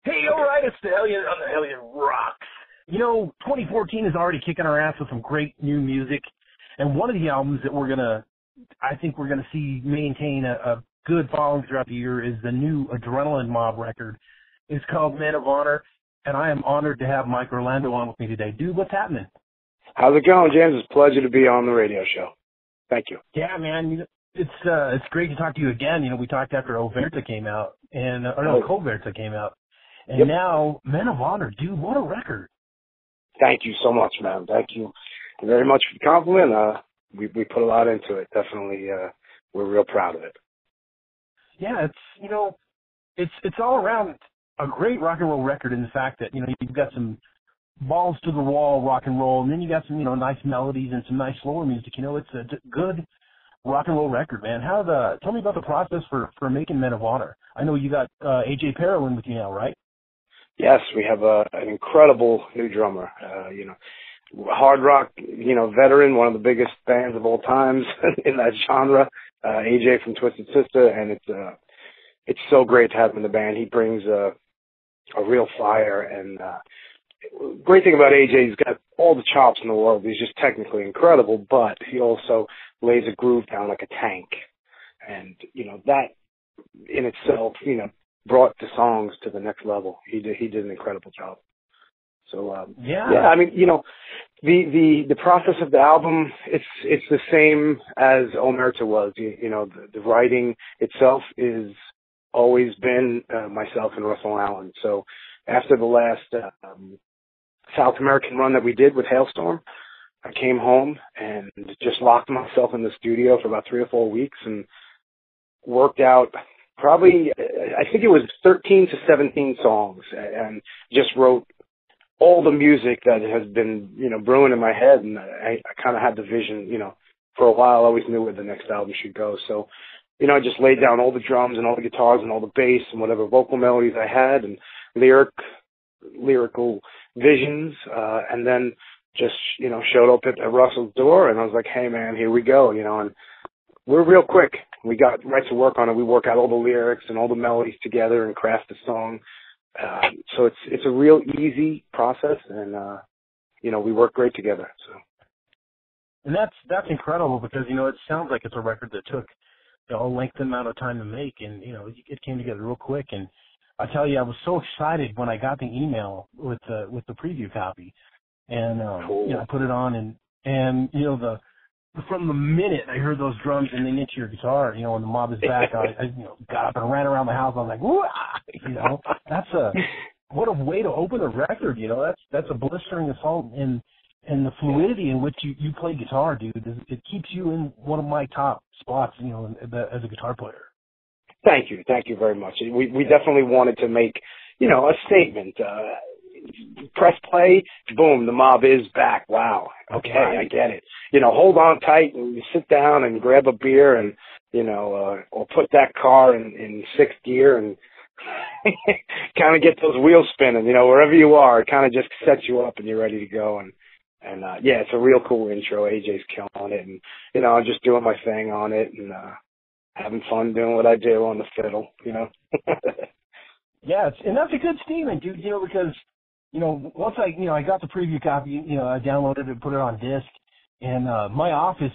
Hey, all right, it's the Hellion on the Hellion Rocks. 2014 is already kicking our ass with some great new music, and one of the albums that I think we're gonna see maintain a good following throughout the year is the new Adrenaline Mob record. It's called Men of Honor, and I am honored to have Mike Orlando on with me today. Dude, what's happening? How's it going, James? It's a pleasure to be on the radio show. Thank you. Yeah, man, it's great to talk to you again. We talked after Overta came out, and Coverta came out. And Now, Men of Honor, dude, what a record. Thank you so much, man. Thank you very much for the compliment. We put a lot into it. Definitely, we're real proud of it. Yeah, it's all around a great rock and roll record in the fact that, you've got some balls to the wall rock and roll, and then you got some, nice melodies and some nice slower music. It's a good rock and roll record, man. Tell me about the process for making Men of Honor. I know you got AJ Perelin with you now, right? Yes, we have an incredible new drummer. Hard rock, veteran, one of the biggest bands of all times in that genre. AJ from Twisted Sister, and it's so great to have him in the band. He brings a real fire, and great thing about AJ, he's got all the chops in the world. He's just technically incredible, but he also lays a groove down like a tank, and that in itself, brought the songs to the next level. He did an incredible job. So I mean, the process of the album, it's the same as Omerta was. The writing itself is always been myself and Russell Allen. So after the last South American run that we did with Hailstorm, I came home and just locked myself in the studio for about 3 or 4 weeks and worked out probably, I think it was 13 to 17 songs, and just wrote all the music that has been, brewing in my head. And I kind of had the vision, for a while. I always knew where the next album should go. So, I just laid down all the drums and all the guitars and all the bass and whatever vocal melodies I had and lyrical visions, and then just, showed up at Russell's door, and I was like, hey man, here we go, and we're real quick. We got right to work on it. We work out all the lyrics and all the melodies together and craft the song. So it's a real easy process, and we work great together. So, and that's incredible because it sounds like it's a record that took a lengthy amount of time to make, and it came together real quick. And I tell you, I was so excited when I got the email with the preview copy, and cool. I put it on, and from the minute I heard those drums and then into your guitar, when the mob is back, I got up and ran around the house. I was like, whoa, that's what a way to open a record. That's a blistering assault, and the fluidity in which you play guitar, dude, it keeps you in one of my top spots, as a guitar player. Thank you very much. We definitely wanted to make, a statement. Press play, boom, the mob is back. Wow. Okay, right. I get it. Hold on tight and sit down and grab a beer and, or put that car in sixth gear and kind of get those wheels spinning, wherever you are, it kind of just sets you up and you're ready to go. And it's a real cool intro. AJ's killing it, and, I'm just doing my thing on it and, having fun doing what I do on the fiddle, Yeah, and that's a good statement, dude, because once I got the preview copy, I downloaded it and put it on disc, and my office,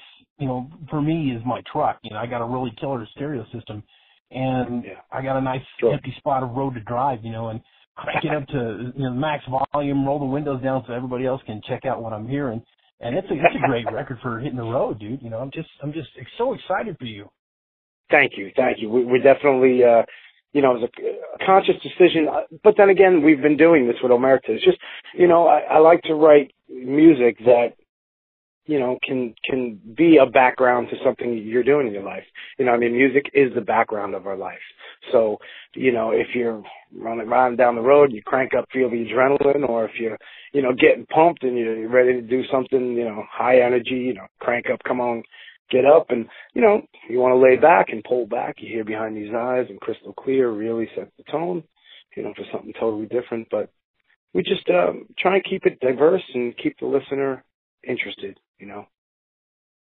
for me is my truck. I got a really killer stereo system, and I got a nice empty spot of road to drive, and crank it up to max volume, roll the windows down so everybody else can check out what I'm hearing, and it's a great record for hitting the road, dude. I'm just so excited for you. Thank you. We definitely. It was a conscious decision, but then again, we've been doing this with Omerta. It's just, I like to write music that, can be a background to something you're doing in your life. Music is the background of our life. So, if you're running down the road, you crank up, feel the adrenaline, or if you're, getting pumped and you're ready to do something, high energy, crank up, come on. Get up and, you want to lay back and pull back. You hear Behind These Eyes and Crystal Clear really sets the tone, for something totally different. But we just try and keep it diverse and keep the listener interested,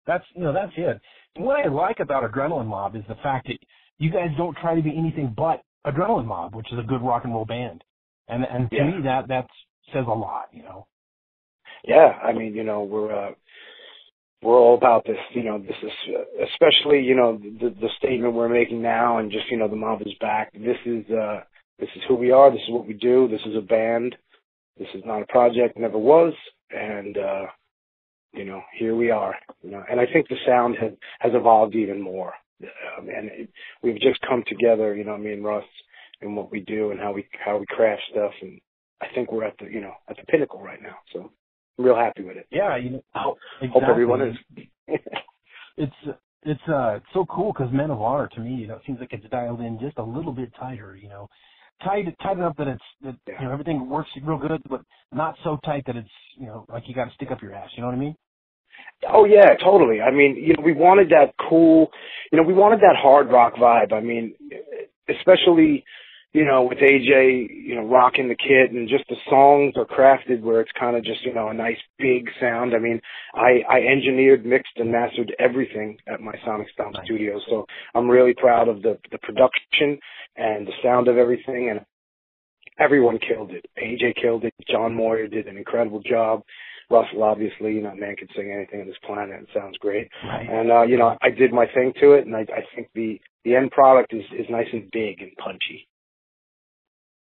That's it. And what I like about Adrenaline Mob is the fact that you guys don't try to be anything but Adrenaline Mob, which is a good rock and roll band. And to me, that says a lot, you know. Yeah, I mean, you know, we're all about this. You know, this is especially, you know, the statement we're making now, and just, you know, the mob is back. This is who we are. This is what we do. This is a band. This is not a project. Never was. And you know, here we are. You know, and I think the sound has evolved even more. We've just come together. You know, me and Russ, and what we do and how we craft stuff. And I think we're at the pinnacle right now. So I'm real happy with it. Yeah, you know, exactly. Hope everyone is. It's so cool because Men of Honor, to me, you know, it seems like it's dialed in just a little bit tighter, you know, tight enough that you know, everything works real good, but not so tight that it's, you know, like you got to stick up your ass. You know what I mean? Oh yeah, totally. I mean, you know, we wanted that cool, you know, we wanted that hard rock vibe. I mean, especially, you know, with AJ, you know, rocking the kit, and just the songs are crafted where it's kind of just, you know, a nice big sound. I mean, I engineered, mixed, and mastered everything at my Sonic Stomp studio, so I'm really proud of the production and the sound of everything, and everyone killed it. AJ killed it. John Moyer did an incredible job. Russell, obviously, you know, man can sing anything on this planet. It sounds great. Right. And, you know, I did my thing to it, and I think the end product is nice and big and punchy.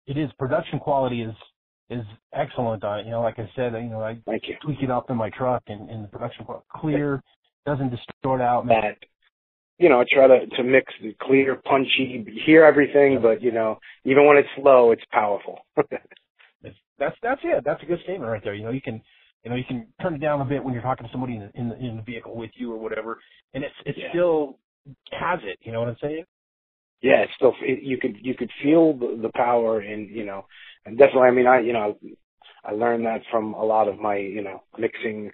It is. Production quality is excellent. You know, like I said, you know, I Thank you. tweak it up in my truck, and the production quality clear, doesn't distort out. That, you know, I try to mix the clear, punchy, hear everything, but, you know, even when it's slow, it's powerful. That's it. That's a good statement right there. You can turn it down a bit when you're talking to somebody in the vehicle with you or whatever, and it still has it. You know what I'm saying? Yeah, it's still, you could feel the power in, you know, and definitely, I mean, I learned that from a lot of my, you know, mixing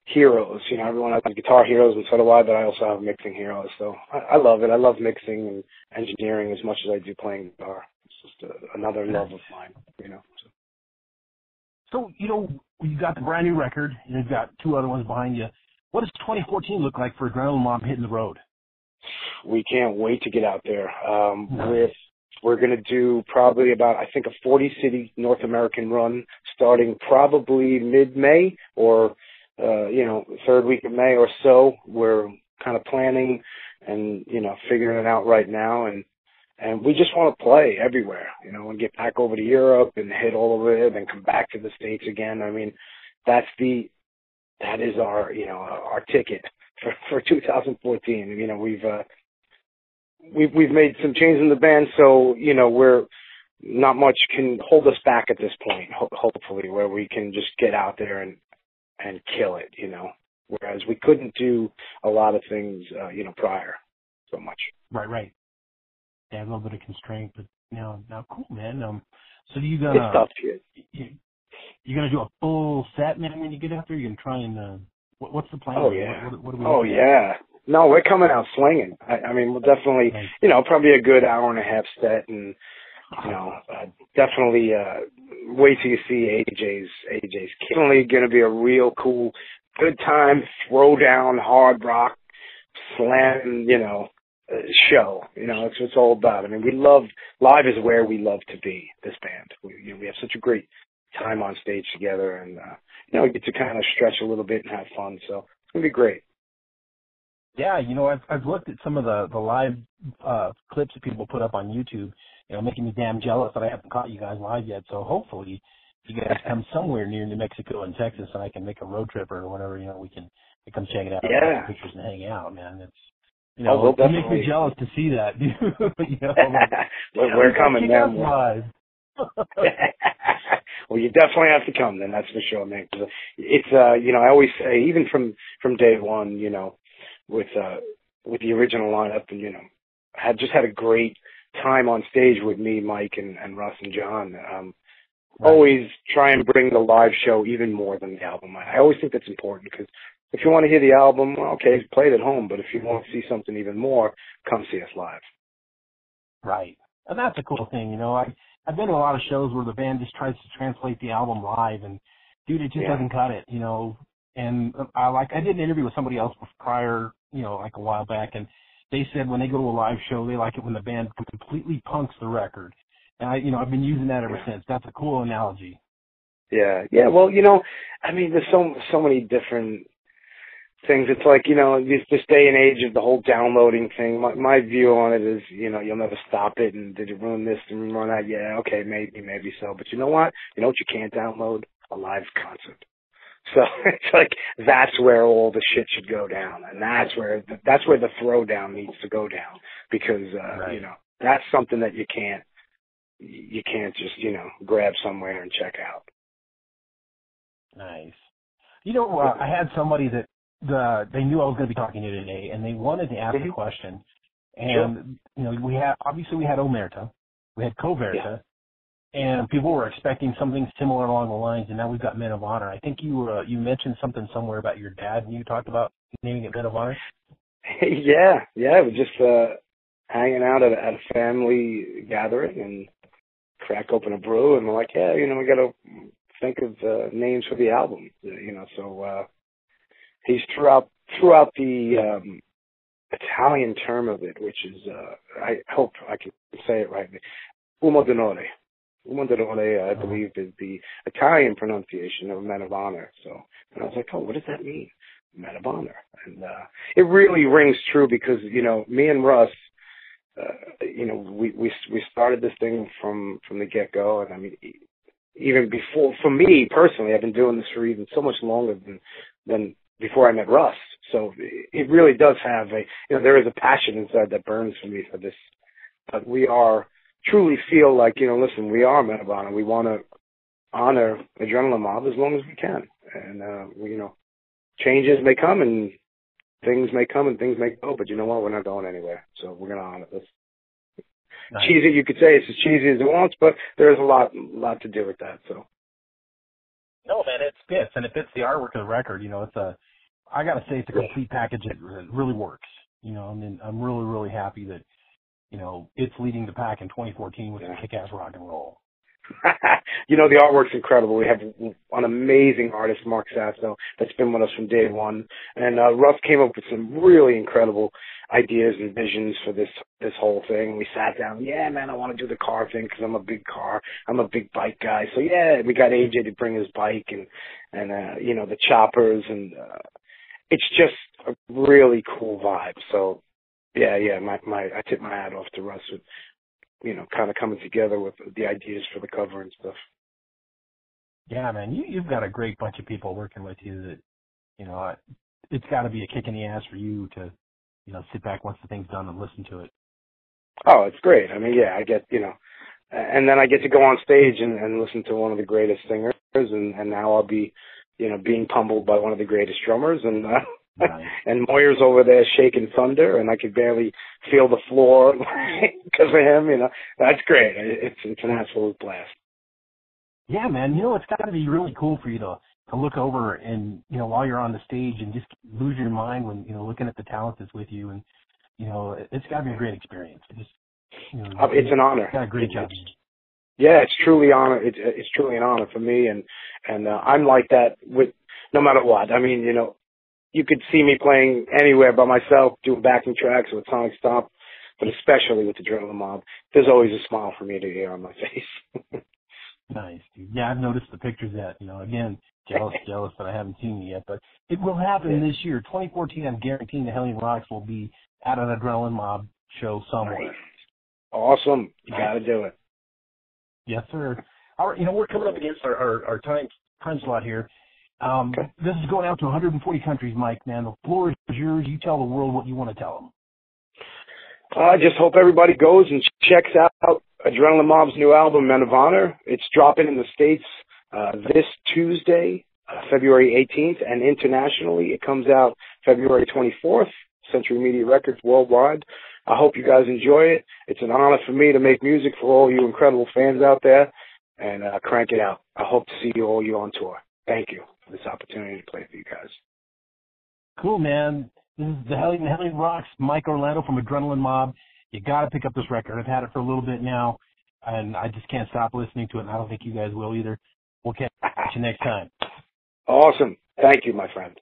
heroes. You know, everyone has guitar heroes, and so do I, but I also have mixing heroes. So I love it. I love mixing and engineering as much as I do playing guitar. It's just another love of mine, you know. So, you know, you got the brand new record, and you've got two other ones behind you. What does 2014 look like for Adrenaline Mob hitting the road? We can't wait to get out there. We're going to do probably about, I think, a 40-city North American run starting probably mid-May or, you know, third week of May or so. We're kind of planning and, you know, figuring it out right now. And we just want to play everywhere, you know, and get back over to Europe and hit all of it and come back to the States again. I mean, that is our, you know, our ticket for 2014. You know, we've made some changes in the band, so, you know, we're not much can hold us back at this point, hopefully, where we can just get out there and kill it, you know, whereas we couldn't do a lot of things, you know, prior so much. Right. Yeah, a little bit of constraint, but now cool, man. So it's tough, you gonna do a full set, man, when you get out there? You gonna try and what's the plan? Oh yeah. What do we oh yeah. No, we're coming out swinging. I mean, we'll definitely, you know, probably a good hour and a half set, and you know, definitely wait till you see AJ's. Definitely gonna be a real cool, good time, throw down, hard rock, slam, you know, show. You know, it's what it's all about. I mean, live is where we love to be, this band. We have such a great time on stage together, and you know, we get to kind of stretch a little bit and have fun, so it's gonna be great. Yeah, you know, I've looked at some of the live clips that people put up on YouTube, you know, making me damn jealous that I haven't caught you guys live yet. So hopefully you guys come somewhere near New Mexico and Texas, and I can make a road trip or whatever, you know, we can come check it out, take pictures and hang out, man. It's, you know, we'll it makes me jealous to see that. You know, we're coming, man. Live. Well, you definitely have to come then, that's for sure, man. It's, you know, I always say, even from day one, you know, with the original lineup, and, you know, had a great time on stage with me, Mike, and Russ and John. Always try and bring the live show even more than the album. I always think that's important, because if you want to hear the album, well, okay, play it at home. But if you want to see something even more, come see us live. Right. And that's a cool thing, you know. I've been to a lot of shows where the band just tries to translate the album live, and dude, it just doesn't cut it, you know. And I did an interview with somebody else prior, you know, like a while back, and they said when they go to a live show, they like it when the band completely punks the record. And I've been using that ever since. That's a cool analogy. Yeah. Yeah. Well, I mean, there's so many different things. It's like, this day and age of the whole downloading thing. My view on it is, you'll never stop it. And did it ruin this and ruin that? Yeah. Okay. Maybe so. But you know what? You know what you can't download? A live concert. So it's like, that's where all the shit should go down. And that's where the throwdown needs to go down, because, right. that's something that you can't just, grab somewhere and check out. Nice. I had somebody that they knew I was going to be talking to you today, and they wanted to ask a question. And, we had Omerta, we had Coverta, and people were expecting something similar along the lines, and now we've got Men of Honor. I think you mentioned something somewhere about your dad, and you talked about naming it Men of Honor. Yeah. We're just hanging out at a family gathering and crack open a brew, and we're like, yeah, we got to think of names for the album, so he's throughout the Italian term of it, which is I hope I can say it right, Uomo d'Onore. Uomo d'Onore, I believe, is the Italian pronunciation of Men of Honor. So, and I was like, oh, what does that mean? Men of Honor. And it really rings true, because me and Russ, we started this thing from the get-go. And I mean, even before, for me personally, I've been doing this for even so much longer than before I met Russ. So it really does have there is a passion inside that burns for me for this. But we truly feel like, listen, we are Men of Honor. We want to honor Adrenaline Mob as long as we can. And, changes may come and things may come and things may go, but you know what? We're not going anywhere. So we're going to honor this. Nice. Cheesy, you could say it's as cheesy as it wants, but there's a lot to do with that. So. No, man, it fits, and it fits the artwork of the record. I got to say, it's a complete package. It really works. I'm really, really happy that, it's leading the pack in 2014 with some kick-ass rock and roll. The artwork's incredible. We have an amazing artist, Mark Sasso, that's been with us from day one. And Russ came up with some really incredible ideas and visions for this whole thing. We sat down, yeah, man, I want to do the car thing because I'm a big bike guy. So, yeah, we got AJ to bring his bike and the choppers. And it's just a really cool vibe. So, yeah, I tip my hat off to Russ with, kind of coming together with the ideas for the cover and stuff. Yeah, man, you've got a great bunch of people working with you that, it's got to be a kick in the ass for you to, sit back once the thing's done and listen to it. Oh, it's great. I mean, yeah, I get, and then I get to go on stage and listen to one of the greatest singers, and now I'll be, being pummeled by one of the greatest drummers, and nice. And Moyer's over there shaking thunder, and I could barely feel the floor because of him. That's great. It's an absolute blast. Yeah, man. It's got to be really cool for you to look over and while you're on the stage and just lose your mind when looking at the talent that's with you, and it's got to be a great experience. It's an honor. Got a great job. Yeah, it's truly honor. It's truly an honor for me, and I'm like that with no matter what. I mean, you could see me playing anywhere by myself, doing backing tracks with Sonic Stomp, but especially with the Adrenaline Mob, there's always a smile for me to hear on my face. Nice, dude. Yeah, I've noticed the pictures that, again, jealous that I haven't seen you yet, but it will happen this year. 2014, I'm guaranteeing the Hellion Rocks will be at an Adrenaline Mob show somewhere. Nice. Awesome. You got to do it. Yes, sir. All right, we're coming up against our time slot here. Okay. This is going out to 140 countries, Mike, man. The floor is yours. You tell the world what you want to tell them. I just hope everybody goes and checks out Adrenaline Mob's new album, Men of Honor. It's dropping in the States this Tuesday, February 18th, and internationally it comes out February 24th, Century Media Records worldwide. I hope you guys enjoy it. It's an honor for me to make music for all you incredible fans out there, and crank it out. I hope to see all you on tour. Thank you for this opportunity to play for you guys. Cool, man. This is the Hellion Rocks, Mike Orlando from Adrenaline Mob. You got to pick up this record. I've had it for a little bit now, and I just can't stop listening to it, and I don't think you guys will either. We'll catch you next time. Awesome. Thank you, my friend.